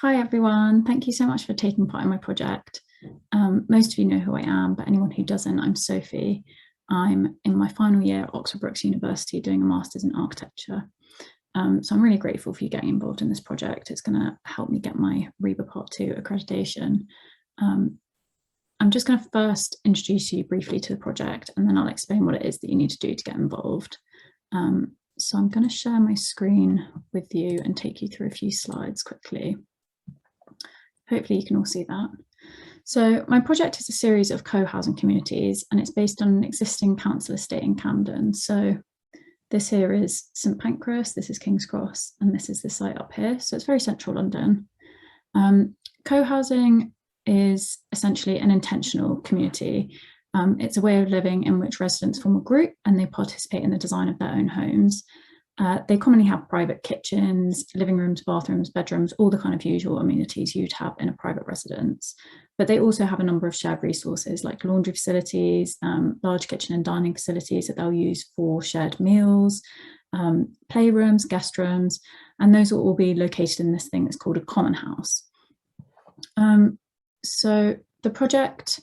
Hi everyone, thank you so much for taking part in my project. Most of you know who I am, but anyone who doesn't, I'm Sophie. I'm in my final year at Oxford Brookes University doing a Masters in Architecture. So I'm really grateful for you getting involved in this project. It's going to help me get my RIBA Part 2 accreditation. I'm just going to first introduce you briefly to the project, and then I'll explain what it is that you need to do to get involved. So I'm going to share my screen with you and take you through a few slides quickly. Hopefully you can all see that. So my project is a series of co-housing communities, and it's based on an existing council estate in Camden. So this here is St Pancras, this is King's Cross, and this is the site up here. So it's very central London. Co-housing is essentially an intentional community. It's a way of living in which residents form a group and they participate in the design of their own homes. They commonly have private kitchens, living rooms, bathrooms, bedrooms, all the kind of usual amenities you'd have in a private residence. But they also have a number of shared resources like laundry facilities, large kitchen and dining facilities that they'll use for shared meals, playrooms, guest rooms, and those will all be located in this thing that's called a common house. So the project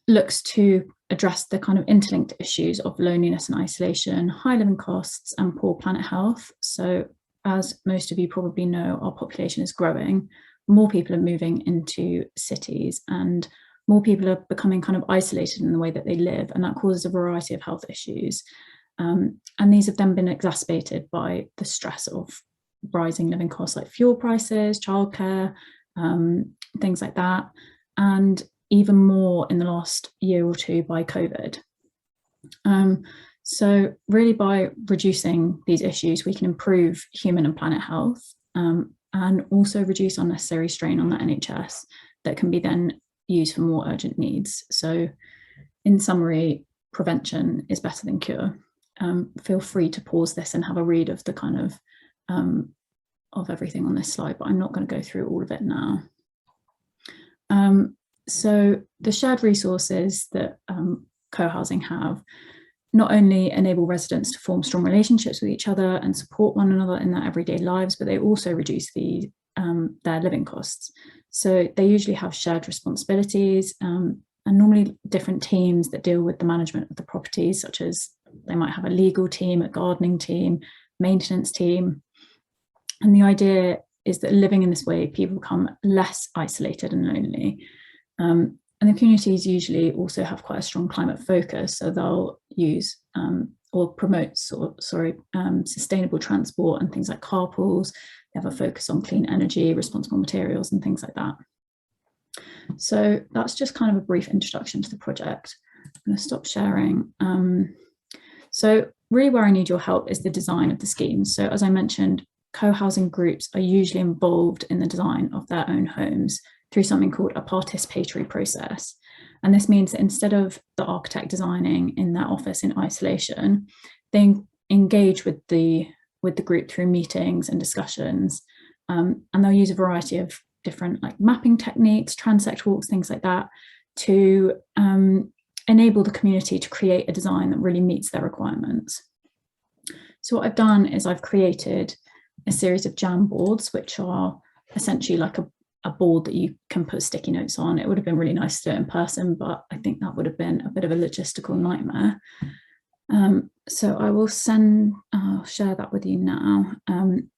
looks to address the kind of interlinked issues of loneliness and isolation, high living costs, and poor planet health. So as most of you probably know, our population is growing, more people are moving into cities, and more people are becoming kind of isolated in the way that they live, and that causes a variety of health issues. And these have then been exacerbated by the stress of rising living costs like fuel prices, childcare, things like that, and even more in the last year or two by COVID. So really by reducing these issues, we can improve human and planet health, and also reduce unnecessary strain on the NHS that can be then used for more urgent needs. So in summary, prevention is better than cure. Feel free to pause this and have a read of the kind of everything on this slide, but I'm not going to go through all of it now. So the shared resources that co-housing have not only enable residents to form strong relationships with each other and support one another in their everyday lives, but they also reduce their living costs. So they usually have shared responsibilities, and normally different teams that deal with the management of the properties, such as they might have a legal team, a gardening team, maintenance team. And the idea is that living in this way, people become less isolated and lonely. And the communities usually also have quite a strong climate focus, so they'll use or promote sustainable transport and things like carpools. They have a focus on clean energy, responsible materials, and things like that. So that's just kind of a brief introduction to the project. I'm going to stop sharing. So really where I need your help is the design of the schemes. So as I mentioned, co-housing groups are usually involved in the design of their own homes through something called a participatory process. And this means that instead of the architect designing in their office in isolation, they engage with the group through meetings and discussions. And they'll use a variety of different like mapping techniques, transect walks, things like that, to enable the community to create a design that really meets their requirements. So what I've done is I've created a series of jam boards, which are essentially like a board that you can put sticky notes on. It would have been really nice to do it in person, but I think that would have been a bit of a logistical nightmare. So I'll share that with you now. And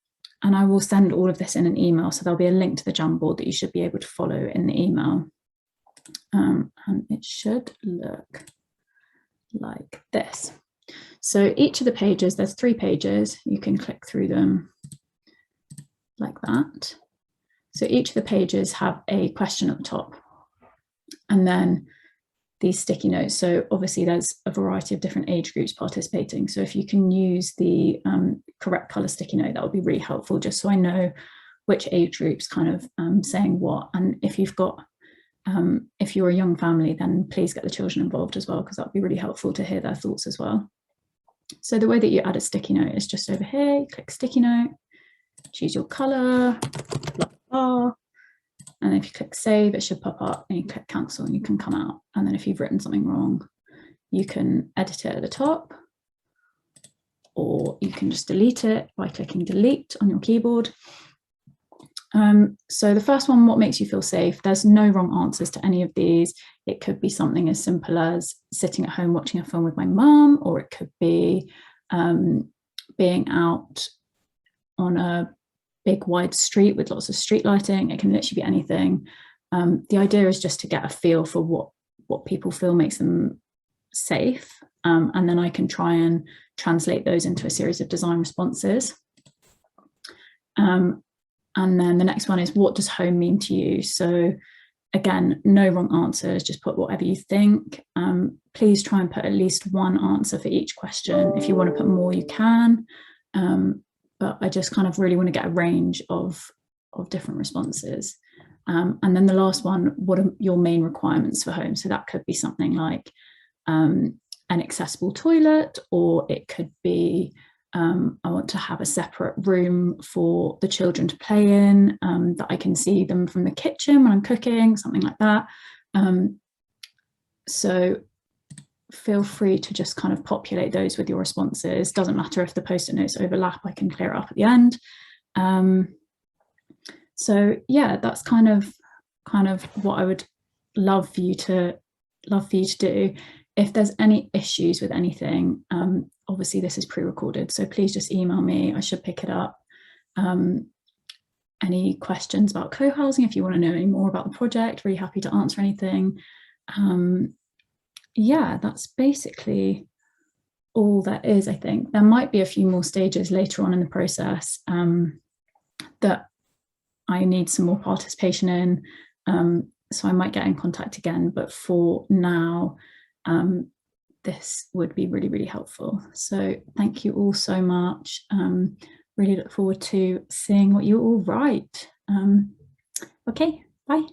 I will send all of this in an email. So there'll be a link to the jam board that you should be able to follow in the email. And it should look like this. So each of the pages, there's 3 pages, you can click through them like that. So each of the pages have a question at the top, and then these sticky notes. So obviously there's a variety of different age groups participating. So if you can use the correct color sticky note, that would be really helpful, just so I know which age groups kind of saying what. And if you've got, if you're a young family, then please get the children involved as well, because that would be really helpful to hear their thoughts as well. So the way that you add a sticky note is just over here, you click sticky note, choose your color, blah, blah, and if you click save, it should pop up, and you click cancel and you can come out. And then if you've written something wrong, you can edit it at the top, or you can just delete it by clicking delete on your keyboard. So the first one, what makes you feel safe? There's no wrong answers to any of these. It could be something as simple as sitting at home watching a film with my mum, or it could be being out on a big wide street with lots of street lighting. It can literally be anything. The idea is just to get a feel for what people feel makes them safe, and then I can try and translate those into a series of design responses. And then the next one is, what does home mean to you? So again, no wrong answers, just put whatever you think. Please try and put at least one answer for each question. If you want to put more, you can. But I just kind of really want to get a range of different responses. And then the last one, what are your main requirements for home? So that could be something like an accessible toilet, or it could be I want to have a separate room for the children to play in, that I can see them from the kitchen when I'm cooking, something like that. So feel free to just kind of populate those with your responses. Doesn't matter if the post-it notes overlap, I can clear it up at the end. So yeah, that's kind of what I would love for you to do. If there's any issues with anything, obviously this is pre-recorded, so please just email me. I should pick it up. Any questions about co-housing, if you want to know any more about the project, really happy to answer anything. Yeah, that's basically all there is, I think. There might be a few more stages later on in the process that I need some more participation in. So I might get in contact again, but for now, this would be really, really helpful. So thank you all so much. Really look forward to seeing what you all write. Okay, bye.